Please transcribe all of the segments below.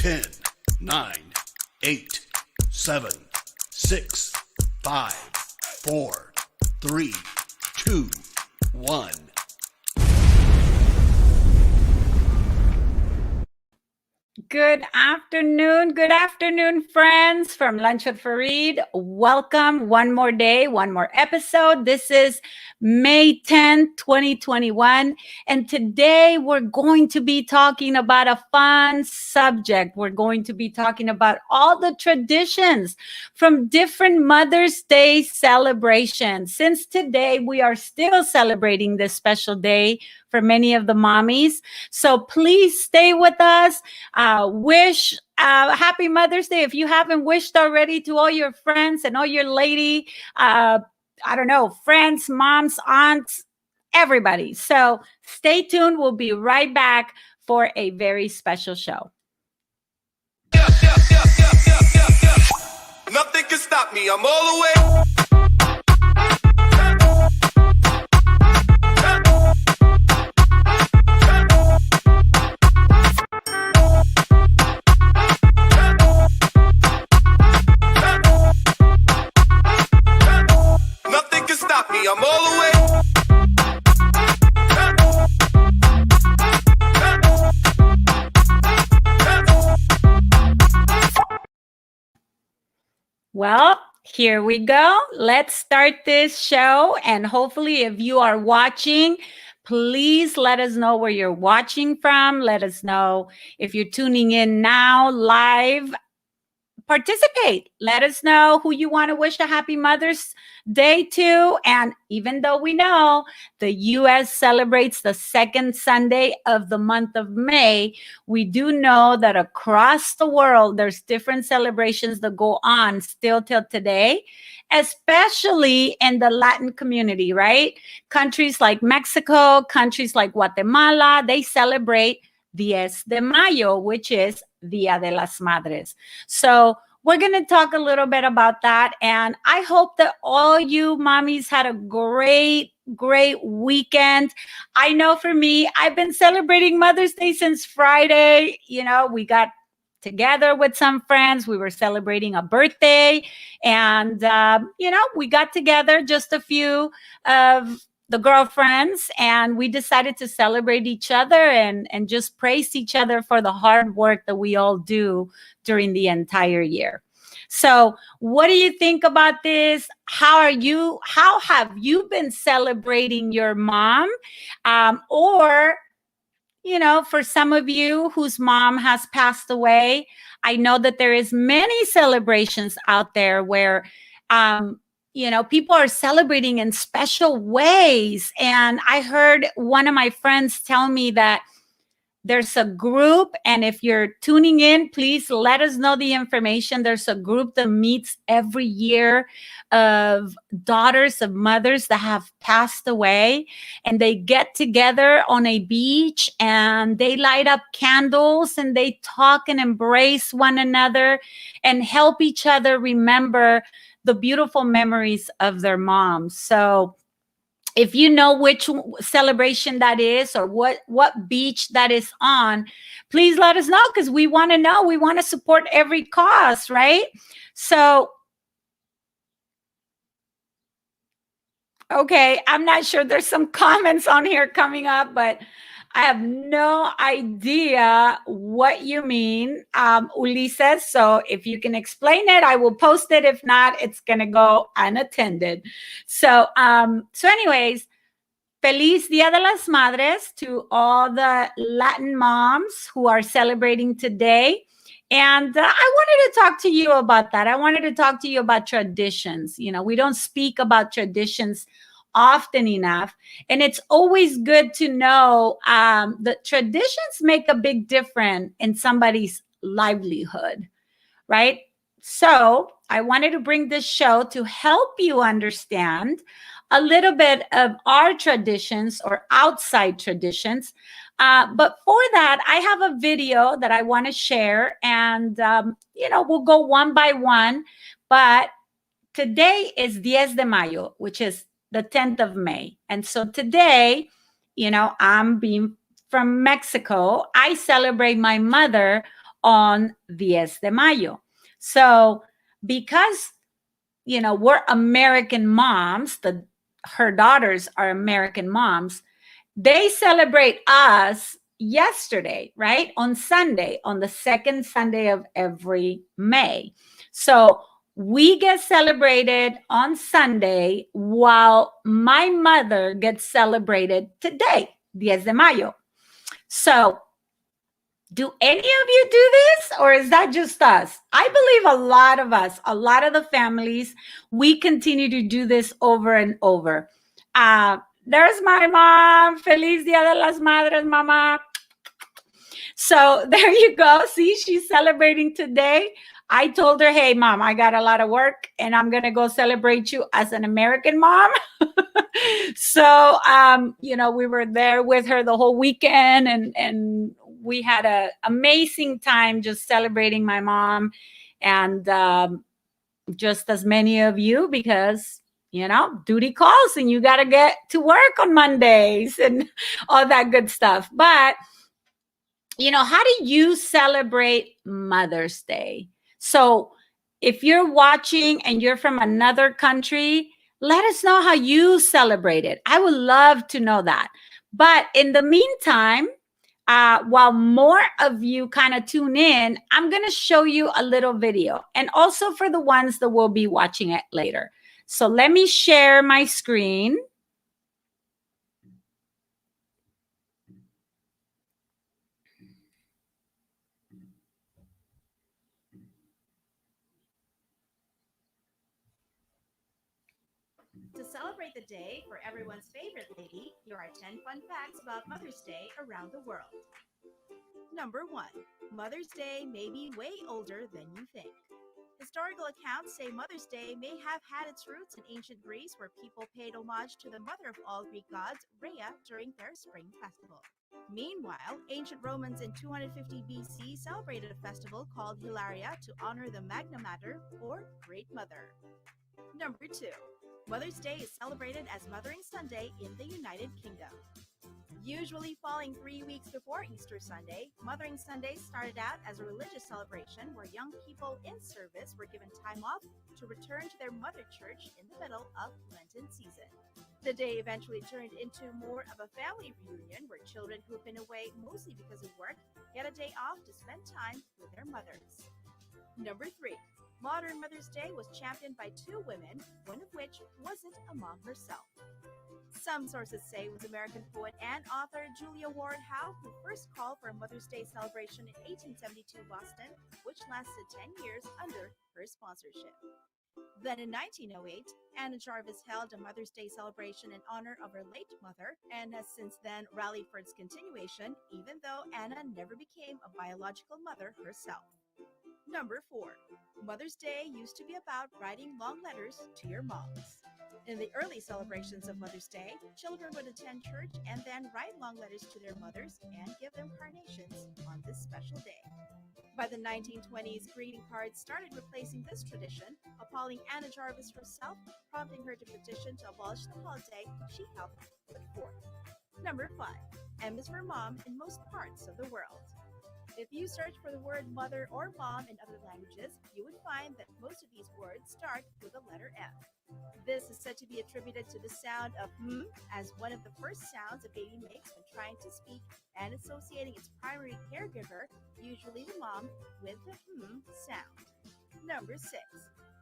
10, 9, 8, 7, 6, 5, 4, 3, 2, 1. Good afternoon, friends from Lunch with Faride. Welcome one more day, one more episode. This is May 10th, 2021. And today we're going to be talking about a fun subject. We're going to be talking about all the traditions from different Mother's Day celebrations. Since today we are still celebrating this special day for many of the mommies. So please stay with us. Wish happy Mother's Day. If you haven't wished already to all your friends and all your lady, friends, moms, aunts, everybody. So stay tuned. We'll be right back for a very special show. Nothing can stop me. I'm all the way. I'm all the way. Well, here we go. Let's start this show. And hopefully, if you are watching, please let us know where you're watching from. Let us know if you're tuning in now live. Participate. Let us know who you want to wish a happy Mother's Day to. And even though we know the U.S. celebrates the second Sunday of the month of May, we do know that across the world, there's different celebrations that go on still till today, especially in the Latin community, right? Countries like Mexico, countries like Guatemala, they celebrate 10 de Mayo, which is Dia de las Madres. So we're going to talk a little bit about that. And I hope that all you mommies had a great weekend. I know for me, I've been celebrating Mother's Day since Friday. You know, we got together with some friends. We were celebrating a birthday. And, we got together, just a few of the girlfriends, and we decided to celebrate each other and just praise each other for the hard work that we all do during the entire year. So what do you think about this? How have you been celebrating your mom? Or, for some of you whose mom has passed away, I know that there is many celebrations out there where, people are celebrating in special ways. And I heard one of my friends tell me that there's a group, and if you're tuning in, please let us know the information. There's a group that meets every year of daughters of mothers that have passed away, and they get together on a beach and they light up candles and they talk and embrace one another and help each other remember the beautiful memories of their moms. So if you know which celebration that is or what beach that is on, please let us know, because we want to know. We want to support every cause, right? So, okay, I'm not sure. There's some comments on here coming up, but I have no idea what you mean, Ulises. So if you can explain it, I will post it. If not, it's going to go unattended. So anyways, Feliz Dia de las Madres to all the Latin moms who are celebrating today. And I wanted to talk to you about that. I wanted to talk to you about traditions. We don't speak about traditions often enough. And it's always good to know that traditions make a big difference in somebody's livelihood, right? So I wanted to bring this show to help you understand a little bit of our traditions or outside traditions. But for that, I have a video that I want to share, and, we'll go one by one. But today is 10 de Mayo, which is the 10th of May. And so today, I'm being from Mexico. I celebrate my mother on 10 de Mayo. So because, we're American moms, her daughters are American moms, they celebrate us yesterday, right? On Sunday, on the second Sunday of every May. So we get celebrated on Sunday while my mother gets celebrated today, 10 de Mayo. So do any of you do this, or is that just us? I believe a lot of us, a lot of the families, we continue to do this over and over. There's my mom. Feliz Dia de las Madres, mama. So there you go. See, she's celebrating today. I told her, hey, mom, I got a lot of work and I'm going to go celebrate you as an American mom. So, we were there with her the whole weekend and we had an amazing time just celebrating my mom and just as many of you because, duty calls and you got to get to work on Mondays and all that good stuff. But, how do you celebrate Mother's Day? So if you're watching and you're from another country, let us know how you celebrate it. I would love to know that. But in the meantime, while more of you kind of tune in, I'm going to show you a little video. And also for the ones that will be watching it later. So let me share my screen. To celebrate the day for everyone's favorite lady, here are 10 fun facts about Mother's Day around the world. Number 1. Mother's Day may be way older than you think. Historical accounts say Mother's Day may have had its roots in ancient Greece, where people paid homage to the mother of all Greek gods, Rhea, during their spring festival. Meanwhile, ancient Romans in 250 BC celebrated a festival called Hilaria to honor the Magna Mater, or Great Mother. Number 2. Mother's Day is celebrated as Mothering Sunday in the United Kingdom. Usually falling 3 weeks before Easter Sunday, Mothering Sunday started out as a religious celebration where young people in service were given time off to return to their mother church in the middle of Lenten season. The day eventually turned into more of a family reunion where children who've been away mostly because of work get a day off to spend time with their mothers. Number 3. Modern Mother's Day was championed by 2 women, one of which wasn't a mom herself. Some sources say it was American poet and author Julia Ward Howe who first called for a Mother's Day celebration in 1872 Boston, which lasted 10 years under her sponsorship. Then in 1908, Anna Jarvis held a Mother's Day celebration in honor of her late mother and has since then rallied for its continuation, even though Anna never became a biological mother herself. Number 4. Mother's Day used to be about writing long letters to your moms. In the early celebrations of Mother's Day, children would attend church and then write long letters to their mothers and give them carnations on this special day. By the 1920s, greeting cards started replacing this tradition, appalling Anna Jarvis herself, prompting her to petition to abolish the holiday she helped put forth. Number 5. M is for mom in most parts of the world. If you search for the word mother or mom in other languages, you would find that most of these words start with the letter M. This is said to be attributed to the sound of as one of the first sounds a baby makes when trying to speak and associating its primary caregiver, usually the mom, with the sound. Number 6.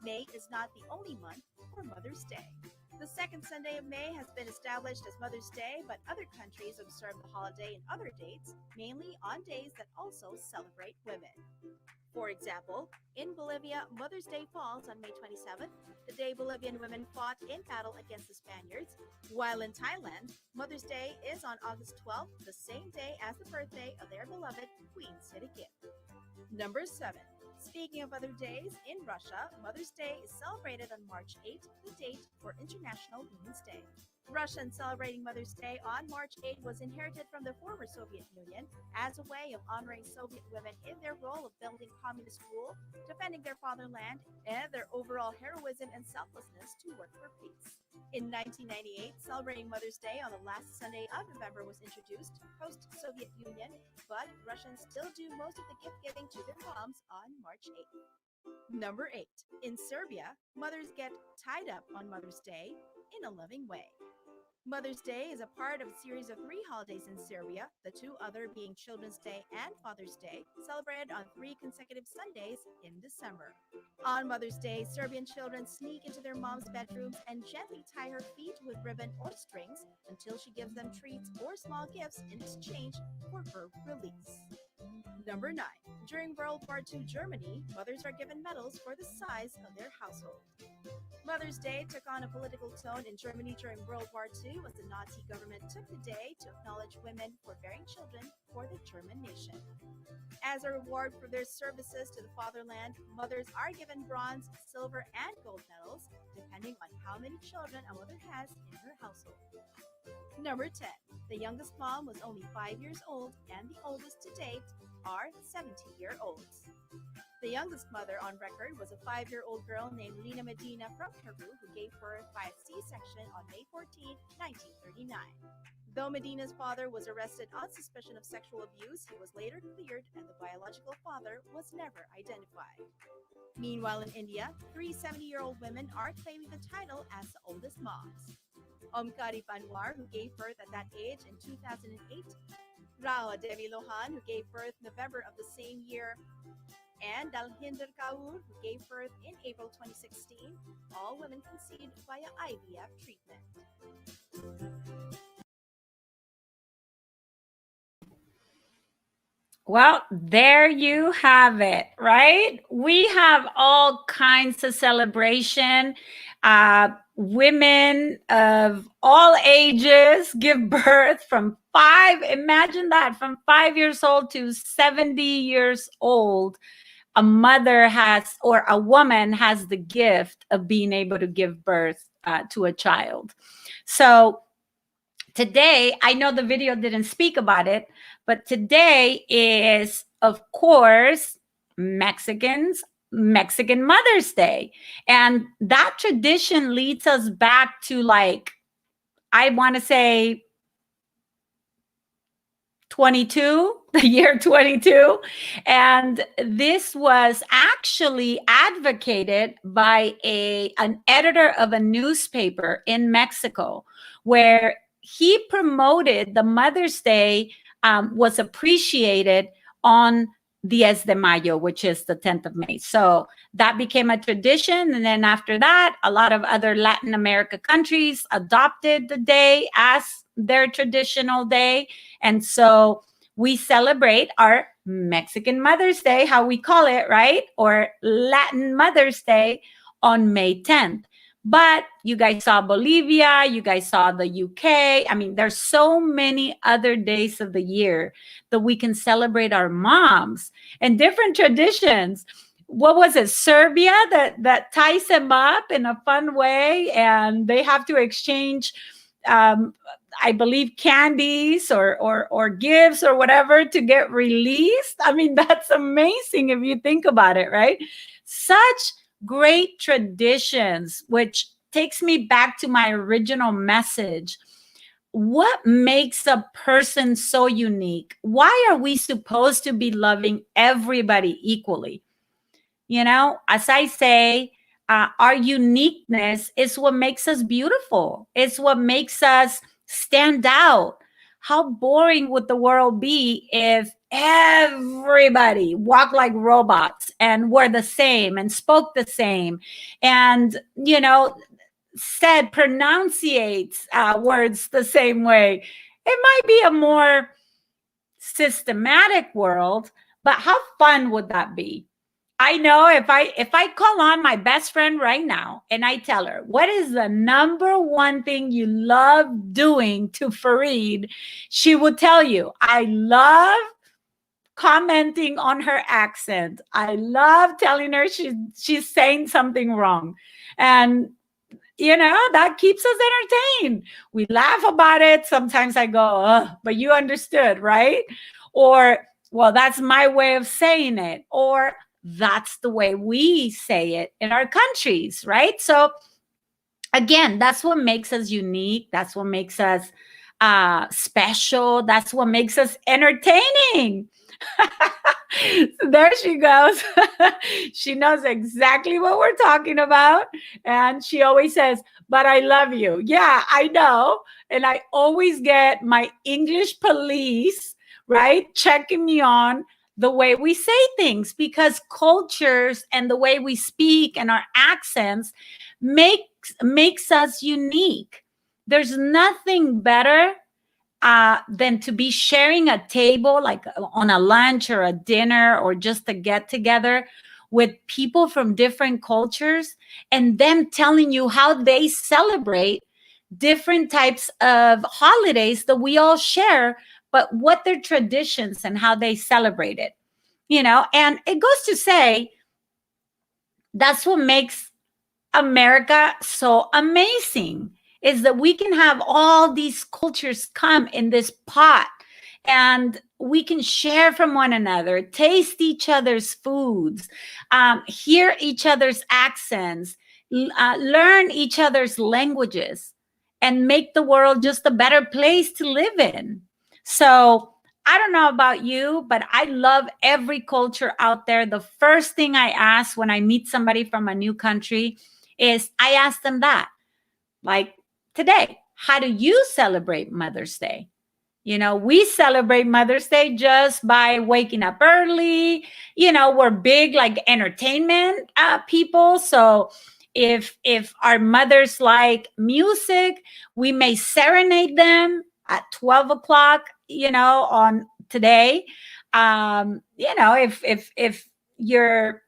May is not the only month for Mother's Day. The second Sunday of May has been established as Mother's Day, but other countries observe the holiday in other dates, mainly on days that also celebrate women. For example, in Bolivia, Mother's Day falls on May 27th, the day Bolivian women fought in battle against the Spaniards, while in Thailand, Mother's Day is on August 12th, the same day as the birthday of their beloved Queen Sirikit. Number 7. Speaking of other days, in Russia, Mother's Day is celebrated on March 8th, the date for International Women's Day. Russian celebrating Mother's Day on March 8 was inherited from the former Soviet Union as a way of honoring Soviet women in their role of building communist rule, defending their fatherland, and their overall heroism and selflessness to work for peace. In 1998, celebrating Mother's Day on the last Sunday of November was introduced post-Soviet Union, but Russians still do most of the gift giving to their moms on March 8th. Number 8. In Serbia, mothers get tied up on Mother's Day in a loving way. Mother's Day is a part of a series of 3 holidays in Serbia, the 2 other being Children's Day and Father's Day, celebrated on 3 consecutive Sundays in December. On Mother's Day, Serbian children sneak into their mom's bedrooms and gently tie her feet with ribbon or strings until she gives them treats or small gifts in exchange for her release. Number 9. During World War II Germany, mothers are given medals for the size of their household. Mother's Day took on a political tone in Germany during World War II as the Nazi government took the day to acknowledge women for bearing children for the German nation. As a reward for their services to the fatherland, mothers are given bronze, silver, and gold medals, depending on how many children a mother has in her household. Number 10. The youngest mom was only 5 years old, and the oldest to date are 70-year-olds. The youngest mother on record was a 5-year-old girl named Lina Medina from Peru who gave birth by a C-section on May 14, 1939. Though Medina's father was arrested on suspicion of sexual abuse, he was later cleared and the biological father was never identified. Meanwhile, in India, 3 70-year-old women are claiming the title as the oldest moms. Omkari Panwar, who gave birth at that age in 2008, Rao Devi Lohan, who gave birth November of the same year, and Dalhinder Kaur, who gave birth in April 2016, all women conceived via IVF treatment. Well, there you have it, right? We have all kinds of celebration. Women of all ages give birth from 5, imagine that, from 5 years old to 70 years old. A mother has, or a woman has the gift of being able to give birth to a child. So today, I know the video didn't speak about it, but today is, of course, Mexican Mother's Day. And that tradition leads us back to, like, I want to say 22, the year 22. And this was actually advocated by an editor of a newspaper in Mexico, where he promoted the Mother's Day was appreciated on Diez de Mayo, which is the 10th of May. So that became a tradition. And then after that, a lot of other Latin America countries adopted the day as their traditional day. And so we celebrate our Mexican Mother's Day, how we call it, right? Or Latin Mother's Day on May 10th. But you guys saw Bolivia, you guys saw the UK. I mean, there's so many other days of the year that we can celebrate our moms and different traditions. What was it? Serbia that ties them up in a fun way, and they have to exchange I believe candies or gifts or whatever to get released. I mean, that's amazing if you think about it, right? Such great traditions, which takes me back to my original message. What makes a person so unique? Why are we supposed to be loving everybody equally? You know, as I say, our uniqueness is what makes us beautiful. It's what makes us stand out. How boring would the world be if everybody walked like robots and were the same and spoke the same and, you know, said, pronunciates words the same way? It might be a more systematic world, but how fun would that be? I know if I call on my best friend right now and I tell her, what is the number one thing you love doing to Faride? She would tell you, I love commenting on her accent. I love telling her she's saying something wrong. And that keeps us entertained. We laugh about it. Sometimes I go, ugh, but you understood, right? Or, well, that's my way of saying it. Or that's the way we say it in our countries, right? So again, that's what makes us unique. That's what makes us special. That's what makes us entertaining. So there she goes. She knows exactly what we're talking about. And she always says, but I love you. Yeah, I know. And I always get my English police, right, checking me on the way we say things, because cultures and the way we speak and our accents makes us unique. There's nothing better than to be sharing a table, like on a lunch or a dinner or just a get together with people from different cultures, and them telling you how they celebrate different types of holidays that we all share, but what their traditions and how they celebrate it. And it goes to say, that's what makes America so amazing, is that we can have all these cultures come in this pot, and we can share from one another, taste each other's foods, hear each other's accents, learn each other's languages, and make the world just a better place to live in. So I don't know about you, but I love every culture out there. The first thing I ask when I meet somebody from a new country is I ask them that, like today, how do you celebrate Mother's Day? We celebrate Mother's Day just by waking up early. We're big like entertainment people. So if our mothers like music, we may serenade them at 12 o'clock, on today. If your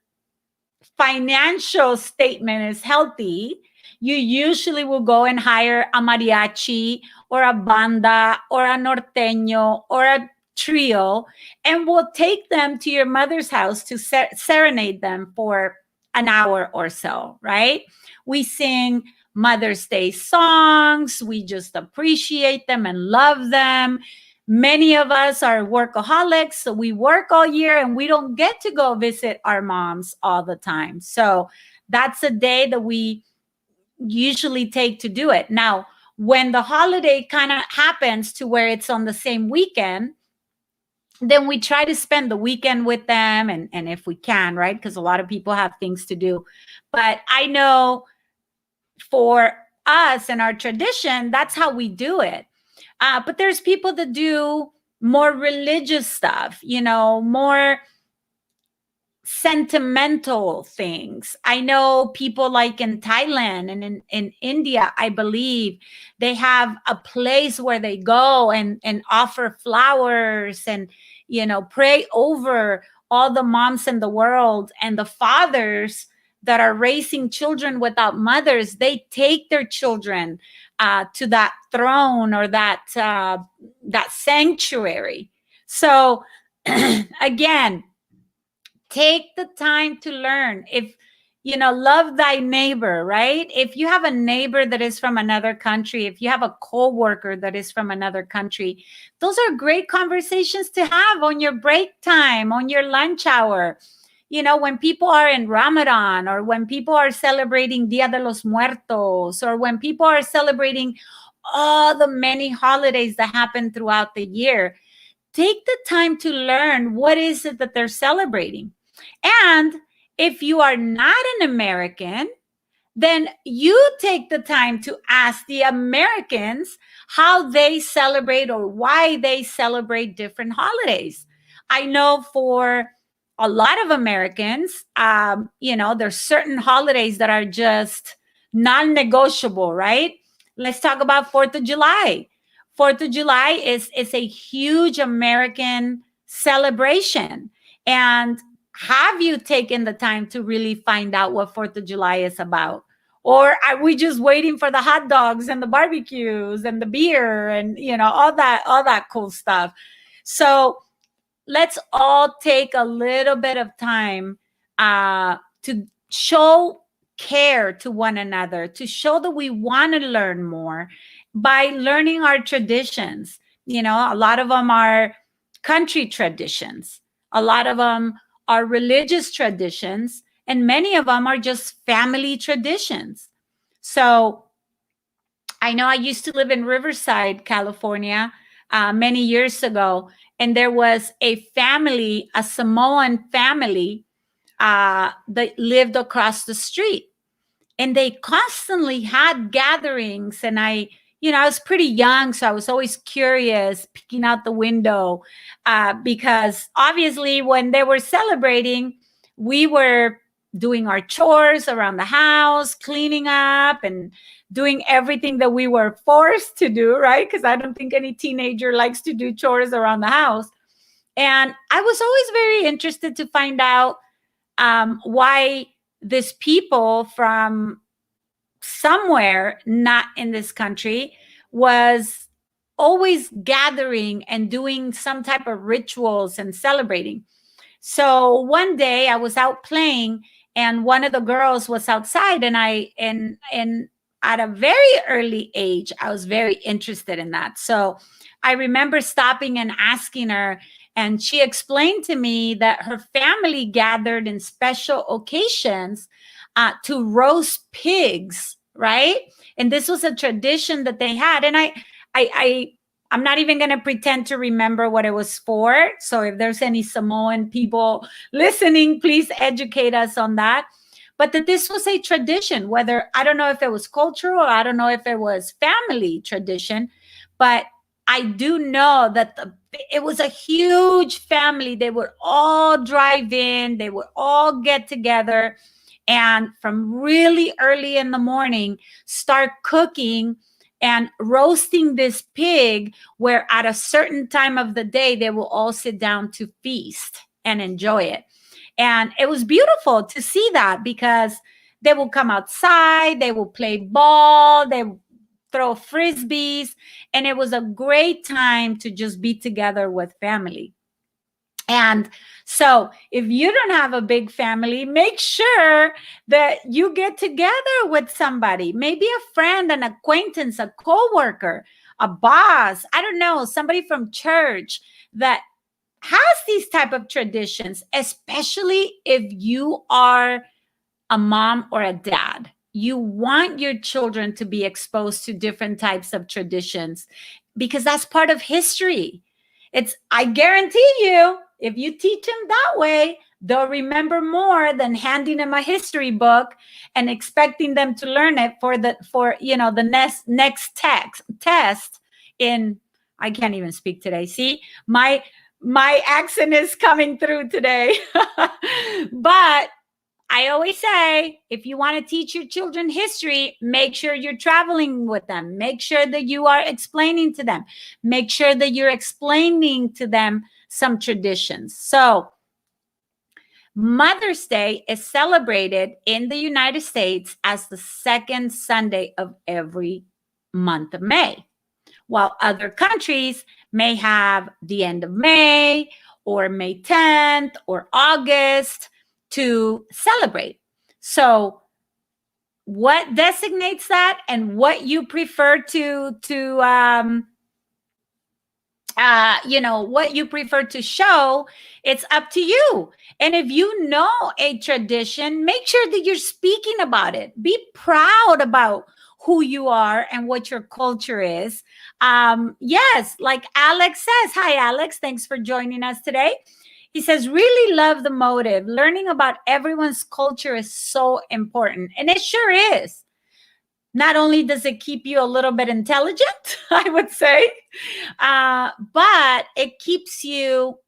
financial statement is healthy, you usually will go and hire a mariachi or a banda or a norteño or a trio, and we'll take them to your mother's house to serenade them for an hour or so, right? We sing Mother's Day songs. We just appreciate them and love them. Many of us are workaholics, so we work all year and we don't get to go visit our moms all the time. So that's a day that we usually take to do it. Now, when the holiday kind of happens to where it's on the same weekend, then we try to spend the weekend with them, and if we can, right? Because a lot of people have things to do. But I know for us and our tradition, that's how we do it. But there's people that do more religious stuff, more sentimental things. I know people like in Thailand and in India, I believe they have a place where they go and offer flowers and, pray over all the moms in the world, and the fathers that are raising children without mothers. They take their children to that throne or that sanctuary. So again, take the time to learn. If love thy neighbor, right? If you have a neighbor that is from another country, if you have a coworker that is from another country, those are great conversations to have on your break time, on your lunch hour. When people are in Ramadan, or when people are celebrating Dia de los Muertos, or when people are celebrating all the many holidays that happen throughout the year, take the time to learn what is it that they're celebrating. And if you are not an American, then you take the time to ask the Americans how they celebrate or why they celebrate different holidays. I know for a lot of Americans, there's certain holidays that are just non-negotiable, right? Let's talk about 4th of July. 4th of July is a huge American celebration. And have you taken the time to really find out what 4th of July is about? Or are we just waiting for the hot dogs and the barbecues and the beer and, all that cool stuff? So let's all take a little bit of time to show care to one another, to show that we want to learn more by learning our traditions. You know, a lot of them are country traditions, a lot of them are religious traditions, and many of them are just family traditions. So I know I used to live in Riverside, California, many years ago, and there was a family, a Samoan family, that lived across the street, and they constantly had gatherings. And I was pretty young, so I was always curious, peeking out the window, because obviously when they were celebrating, we were doing our chores around the house, cleaning up and doing everything that we were forced to do, right? Because I don't think any teenager likes to do chores around the house. And I was always very interested to find out why these people from somewhere not in this country was always gathering and doing some type of rituals and celebrating. So one day I was out playing, and one of the girls was outside, and at a very early age, I was very interested in that. So I remember stopping and asking her, and she explained to me that her family gathered in special occasions to roast pigs, right? And this was a tradition that they had. And I'm not even going to pretend to remember what it was for. So if there's any Samoan people listening, please educate us on that. But that this was a tradition, whether, I don't know if it was cultural, I don't know if it was family tradition, but I do know that it was a huge family. They would all drive in, they would all get together, and from really early in the morning, start cooking and roasting this pig, where at a certain time of the day, they will all sit down to feast and enjoy it. And it was beautiful to see that, because they will come outside, they will play ball, they throw frisbees, and it was a great time to just be together with family. And so if you don't have a big family, make sure that you get together with somebody, maybe a friend, an acquaintance, a coworker, a boss, I don't know, somebody from church that has these type of traditions, especially if you are a mom or a dad. You want your children to be exposed to different types of traditions, because that's part of history. I guarantee you, if you teach them that way, they'll remember more than handing them a history book and expecting them to learn it for the next test in, I can't even speak today. See, my accent is coming through today. But I always say, if you want to teach your children history, make sure you're traveling with them. Make sure that you are explaining to them. Make sure that you're explaining to them some traditions. So Mother's Day is celebrated in the United States as the second Sunday of every month of May, while other countries may have the end of May or May 10th or August to celebrate. So what designates that, and what you prefer what you prefer to show, it's up to you. And if you know a tradition, make sure that you're speaking about it. Be proud about who you are and what your culture is. Yes, like Alex says. Hi, Alex. Thanks for joining us today. He says, really love the motive. Learning about everyone's culture is so important. And it sure is. Not only does it keep you a little bit intelligent, I would say, but it keeps you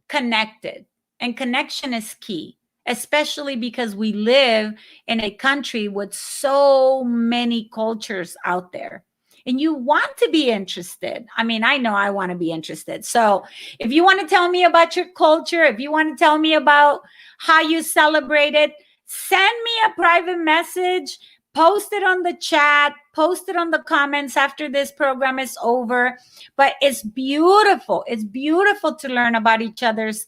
connected. And connection is key, especially because we live in a country with so many cultures out there. And you want to be interested. I mean, I know I want to be interested. So if you want to tell me about your culture, if you want to tell me about how you celebrate it, send me a private message, post it on the chat, post it on the comments after this program is over. But it's beautiful. It's beautiful to learn about each other's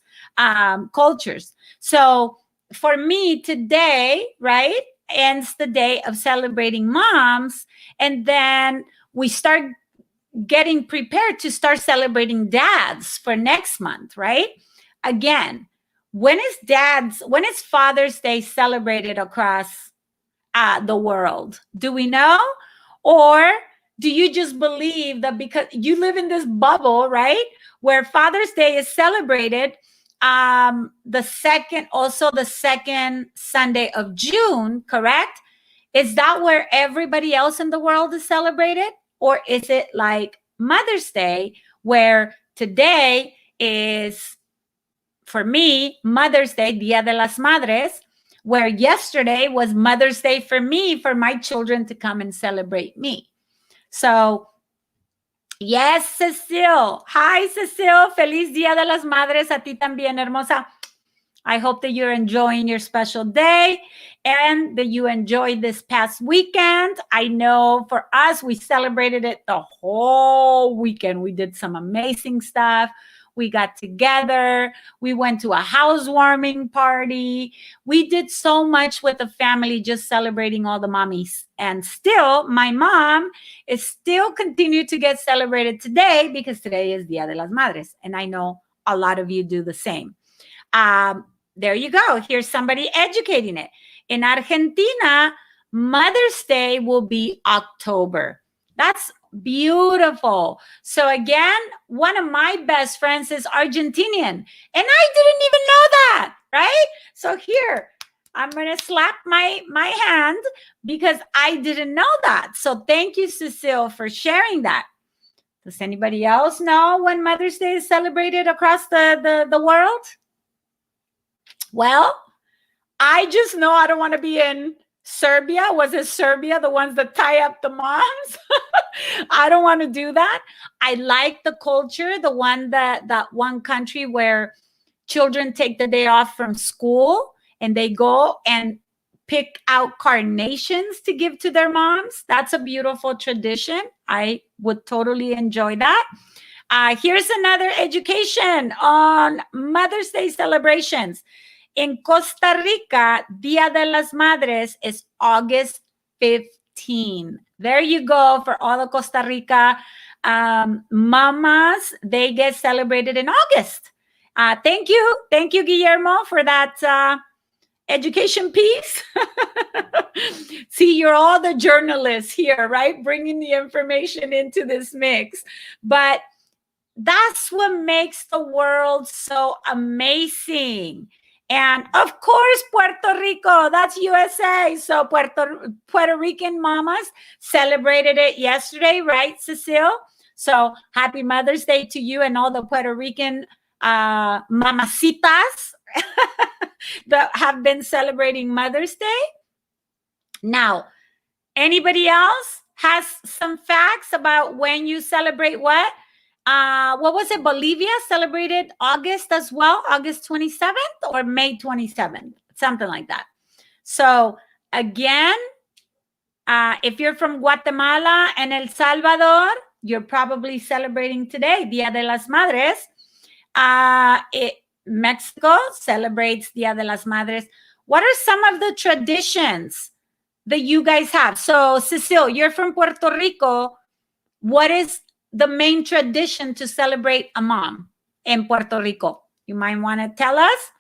cultures. So for me today, right, ends the day of celebrating moms, and then we start getting prepared to start celebrating dads for next month, right? Again, when is Father's Day celebrated across the world? Do we know? Or do you just believe that because you live in this bubble, right, where Father's Day is celebrated the second Sunday of June, correct? Is that where everybody else in the world is celebrated? Or is it like Mother's Day, where today is, for me, Mother's Day, Dia de las Madres, where yesterday was Mother's Day for me, for my children to come and celebrate me. So, yes, Cecile. Hi, Cecile. Feliz Dia de las Madres a ti también, hermosa. I hope that you're enjoying your special day and that you enjoyed this past weekend. I know for us, we celebrated it the whole weekend. We did some amazing stuff. We got together. We went to a housewarming party. We did so much with the family, just celebrating all the mommies. And still, my mom is still continued to get celebrated today because today is Dia de las Madres. And I know a lot of you do the same. There you go. Here's somebody educating it. In Argentina, Mother's Day will be October. That's beautiful. So again, one of my best friends is Argentinian, and I didn't even know that, right? So here, I'm going to slap my hand because I didn't know that. So thank you, Cecile, for sharing that. Does anybody else know when Mother's Day is celebrated across the world? Well, I just know I don't want to be in Serbia. Was it Serbia, the ones that tie up the moms? I don't want to do that. I like the culture, the one that one country where children take the day off from school and they go and pick out carnations to give to their moms. That's a beautiful tradition. I would totally enjoy that. Here's another education on Mother's Day celebrations. In Costa Rica, Dia de las Madres is August 15. There you go for all the Costa Rica mamas. They get celebrated in August. Thank you, Guillermo, for that education piece. See, you're all the journalists here, right? Bringing the information into this mix. But that's what makes the world so amazing. And of course, Puerto Rico, that's USA. So Puerto Rican mamas celebrated it yesterday, right, Cecile? So happy Mother's Day to you and all the Puerto Rican mamacitas that have been celebrating Mother's Day. Now, anybody else has some facts about when you celebrate what? What was it? Bolivia celebrated August as well, August 27th or May 27th, something like that. So again, if you're from Guatemala and El Salvador, you're probably celebrating today, Dia de las Madres. Mexico celebrates Dia de las Madres. What are some of the traditions that you guys have? So Cecile, you're from Puerto Rico. What is the main tradition to celebrate a mom in Puerto Rico? You might want to tell us.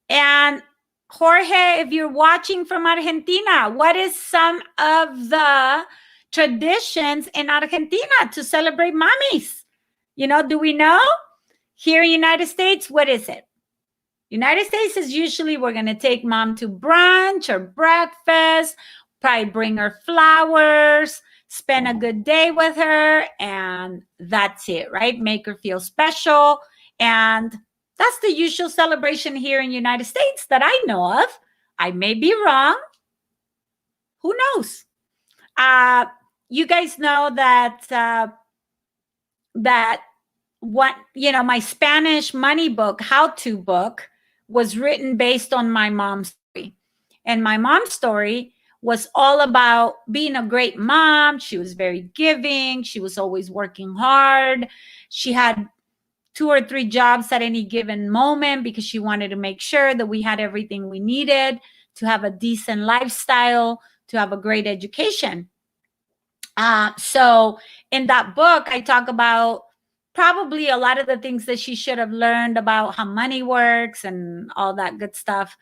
And Jorge, if you're watching from Argentina, what is some of the traditions in Argentina to celebrate mommies? You know, do we know? Here in the United States, what is it? United States is usually we're going to take mom to brunch or breakfast, probably bring her flowers, spend a good day with her, and that's it, right? Make her feel special. And that's the usual celebration here in the United States that I know of. I may be wrong. Who knows? You guys know that my Spanish money book, how-to book, was written based on my mom's story. And my mom's story was all about being a great mom. She was very giving. She was always working hard. She had 2 or 3 jobs at any given moment because she wanted to make sure that we had everything we needed to have a decent lifestyle, to have a great education. So in that book, I talk about probably a lot of the things that she should have learned about how money works and all that good stuff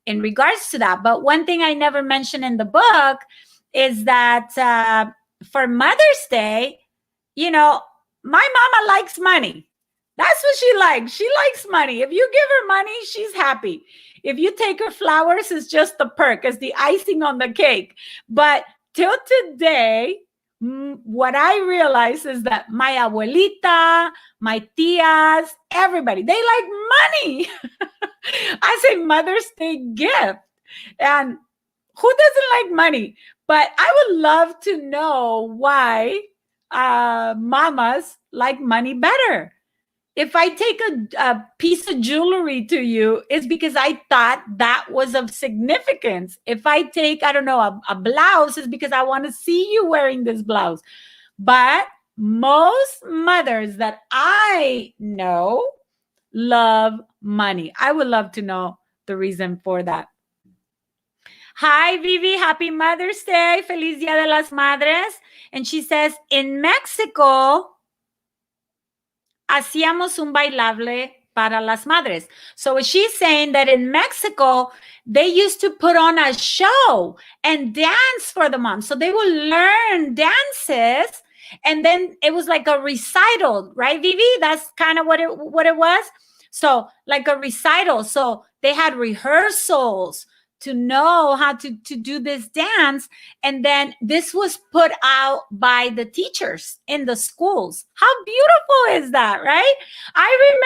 in regards to that. But one thing I never mentioned in the book is that for Mother's Day, you know, my mama likes money. That's what she likes. She likes money. If you give her money, she's happy. If you take her flowers, it's just the perk, it's the icing on the cake. But till today, what I realize is that my abuelita, my tias, everybody, they like money. I say Mother's Day gift. And who doesn't like money? But I would love to know why mamas like money better. If I take a piece of jewelry to you, it's because I thought that was of significance. If I take, I don't know, a blouse, it's because I want to see you wearing this blouse. But most mothers that I know love money. I would love to know the reason for that. Hi, Vivi. Happy Mother's Day. Feliz Dia de las Madres. And she says, in Mexico, hacíamos un bailable para las madres. So she's saying that in Mexico, they used to put on a show and dance for the moms. So they would learn dances, and then it was like a recital, right, Vivi? That's kind of what it was. So like a recital. So they had rehearsals to know how to do this dance. And then this was put out by the teachers in the schools. How beautiful is that, right? I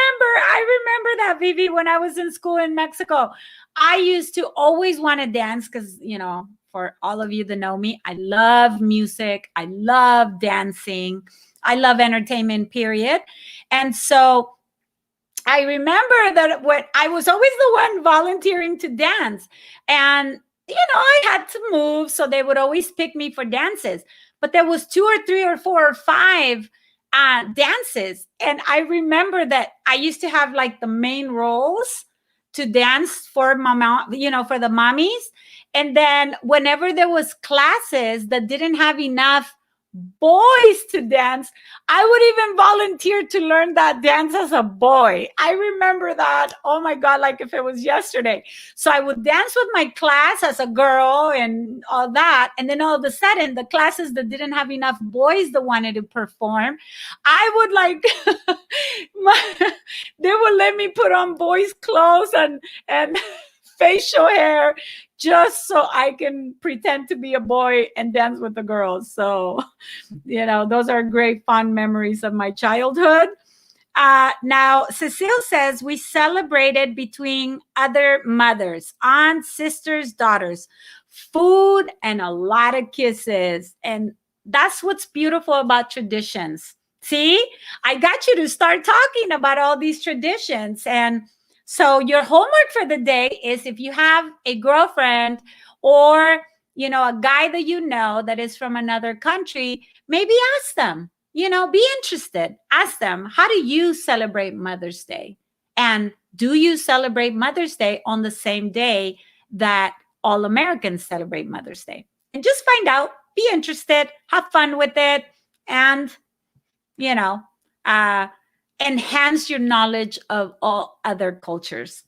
remember that, Vivi, when I was in school in Mexico. I used to always want to dance because, you know, for all of you that know me, I love music. I love dancing. I love entertainment, period. And so I remember that when I was always the one volunteering to dance, and, you know, I had to move, so they would always pick me for dances. But there was 2 or 3 or 4 or 5 dances. And I remember that I used to have like the main roles to dance for mama, you know, for the mommies. And then whenever there was classes that didn't have enough boys to dance, I would even volunteer to learn that dance as a boy. I remember that. Oh my God, like if it was yesterday. So I would dance with my class as a girl and all that. And then all of a sudden, the classes that didn't have enough boys that wanted to perform, I would like, they would let me put on boys' clothes and facial hair just so I can pretend to be a boy and dance with the girls. So, you know, those are great fond memories of my childhood. Now, Cecile says we celebrated between other mothers, aunts, sisters, daughters, food, and a lot of kisses. And that's what's beautiful about traditions. See, I got you to start talking about all these traditions. And so your homework for the day is, if you have a girlfriend or, you know, a guy that you know that is from another country, maybe ask them, you know, be interested. Ask them, how do you celebrate Mother's Day? And do you celebrate Mother's Day on the same day that all Americans celebrate Mother's Day? And just find out, be interested, have fun with it, and, you know, enhance your knowledge of all other cultures.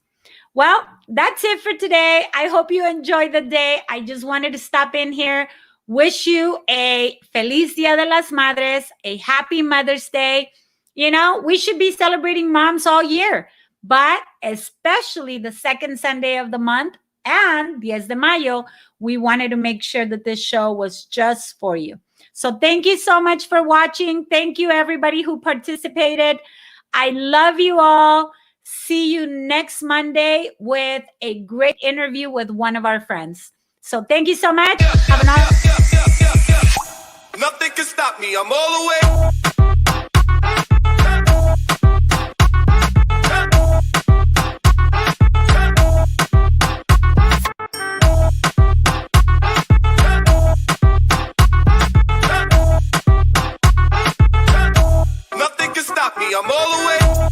Well, that's it for today. I hope you enjoyed the day. I just wanted to stop in here, wish you a Feliz Dia de las Madres, a happy Mother's Day. You know, we should be celebrating moms all year, but especially the second Sunday of the month and 10 de Mayo, we wanted to make sure that this show was just for you. So thank you so much for watching. Thank you, everybody who participated. I love you all. See you next Monday with a great interview with one of our friends. So thank you so much. Have a nice. Nothing can stop me. I'm all the way. I'm all the way.